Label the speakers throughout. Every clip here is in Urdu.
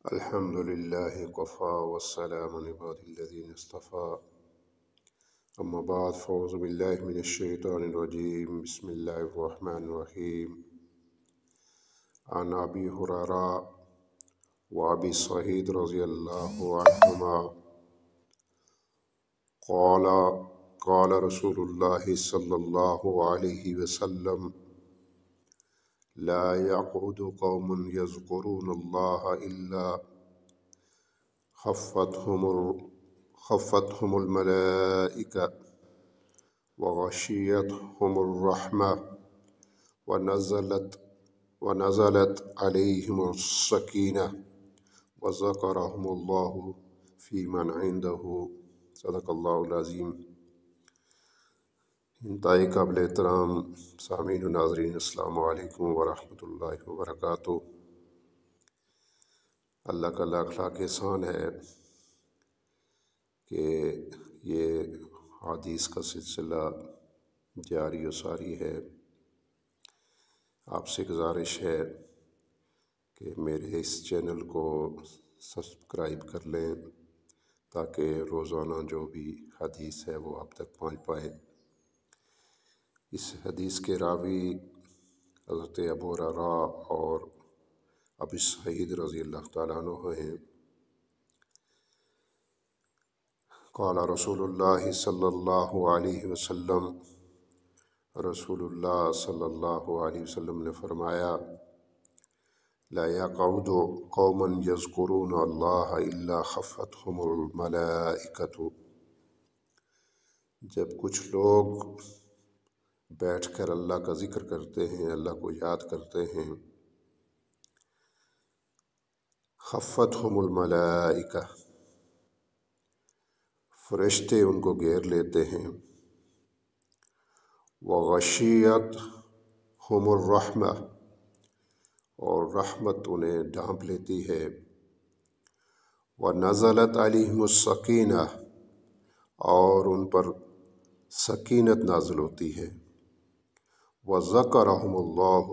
Speaker 1: الحمد لله وكفى والسلام على عباد الذين اصطفى أما بعد فأعوذ بالله من الشيطان الرجيم بسم الله الرحمن الرحيم عن أبي هريرة وأبي سعيد رضي الله عنهما قال قال رسول الله صلى الله عليه وسلم لا يقعد قوم يذكرون الله إلا خفتهم الملائكة وغشيتهم الرحمة ونزلت عليهم السكينة وذكرهم الله في من عنده صدق اللہ العظیم۔ انتہائی قابل احترام سامعین و ناظرین، السلام علیکم ورحمۃ اللہ وبرکاتہ۔ اللہ کا لاکھ لاکھ احسان ہے کہ یہ حدیث کا سلسلہ جاری و ساری ہے۔ آپ سے گزارش ہے کہ میرے اس چینل کو سبسکرائب کر لیں تاکہ روزانہ جو بھی حدیث ہے وہ آپ تک پہنچ پائے۔ اس حدیث کے راوی حضرت ابو ہریرہ اور ابی سعید رضی اللہ تعالیٰ عنہ ہیں۔ قال رسول اللہ صلی اللہ علیہ وسلم، رسول اللہ صلی اللہ علیہ وسلم نے فرمایا، لا يقعد قوم يذكرون الله الا خفتهم الملائکۃ، جب کچھ لوگ بیٹھ کر اللہ کا ذکر کرتے ہیں، اللہ کو یاد کرتے ہیں، خفتهم الملائکہ، فرشتے ان کو گھیر لیتے ہیں، وغشیتہم الرحمہ، اور رحمت انہیں ڈھانپ لیتی ہے، ونزلت علیہم السکینہ، اور ان پر سکینت نازل ہوتی ہے، وذکرہم اللہ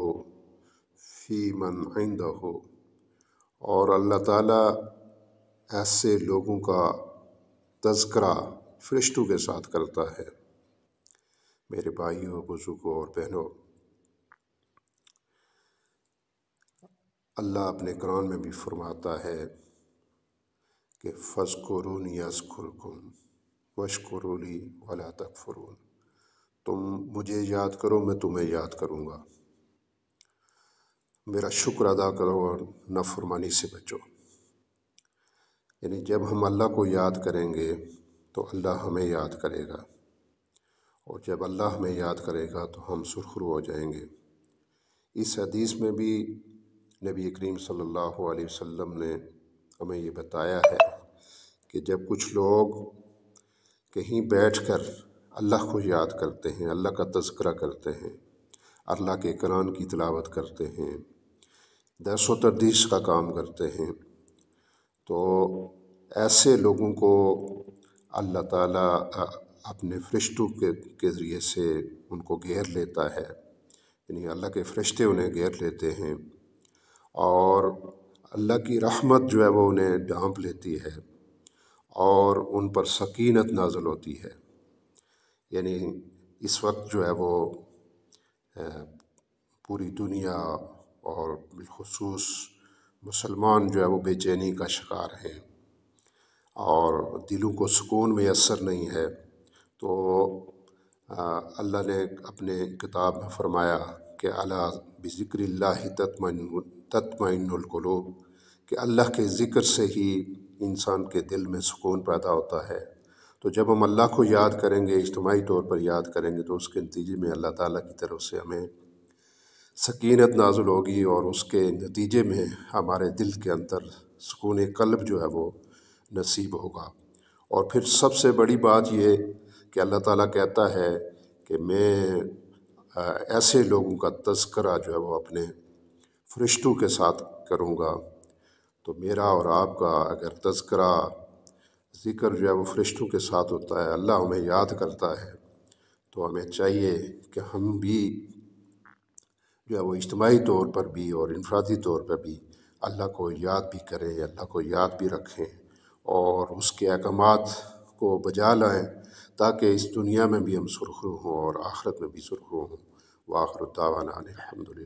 Speaker 1: فی من عندہ، اور اللہ تعالیٰ ایسے لوگوں کا تذکرہ فرشتوں کے ساتھ کرتا ہے۔ میرے بھائیوں، بزرگوں اور بہنوں، اللہ اپنے قرآن میں بھی فرماتا ہے کہ فاذکرونی اذکرکم واشکروا لی ولا تکفرون، تم مجھے یاد کرو، میں تمہیں یاد کروں گا، میرا شکر ادا کرو اور نافرمانی سے بچو۔ یعنی جب ہم اللہ کو یاد کریں گے تو اللہ ہمیں یاد کرے گا، اور جب اللہ ہمیں یاد کرے گا تو ہم سرخرو ہو جائیں گے۔ اس حدیث میں بھی نبی کریم صلی اللہ علیہ وسلم نے ہمیں یہ بتایا ہے کہ جب کچھ لوگ کہیں بیٹھ کر اللہ کو یاد کرتے ہیں، اللہ کا تذکرہ کرتے ہیں، اللہ کے قرآن کی تلاوت کرتے ہیں، درس و تدریس کا کام کرتے ہیں، تو ایسے لوگوں کو اللہ تعالیٰ اپنے فرشتوں کے ذریعے سے ان کو گھیر لیتا ہے، یعنی اللہ کے فرشتے انہیں گھیر لیتے ہیں، اور اللہ کی رحمت جو ہے وہ انہیں ڈھانپ لیتی ہے، اور ان پر سکینت نازل ہوتی ہے۔ یعنی اس وقت جو ہے وہ پوری دنیا اور بالخصوص مسلمان جو ہے وہ بے چینی کا شکار ہیں، اور دلوں کو سکون میسر نہیں ہے۔ تو اللہ نے اپنے کتاب میں فرمایا کہ الا بذکر اللہ تطمئن القلوب، کہ اللہ کے ذکر سے ہی انسان کے دل میں سکون پیدا ہوتا ہے۔ تو جب ہم اللہ کو یاد کریں گے، اجتماعی طور پر یاد کریں گے، تو اس کے نتیجے میں اللہ تعالیٰ کی طرف سے ہمیں سکینت نازل ہوگی، اور اس کے نتیجے میں ہمارے دل کے اندر سکون قلب جو ہے وہ نصیب ہوگا۔ اور پھر سب سے بڑی بات یہ کہ اللہ تعالیٰ کہتا ہے کہ میں ایسے لوگوں کا تذکرہ جو ہے وہ اپنے فرشتوں کے ساتھ کروں گا۔ تو میرا اور آپ کا اگر تذکرہ، ذکر جو ہے وہ فرشتوں کے ساتھ ہوتا ہے، اللہ ہمیں یاد کرتا ہے، تو ہمیں چاہیے کہ ہم بھی جو ہے وہ اجتماعی طور پر بھی اور انفرادی طور پر بھی اللہ کو یاد بھی کریں، اللہ کو یاد بھی رکھیں اور اس کے احکامات کو بجا لائیں، تاکہ اس دنیا میں بھی ہم سرخرو ہوں اور آخرت میں بھی سرخرو ہوں۔ وآخر دعوانا ان الحمد للہ۔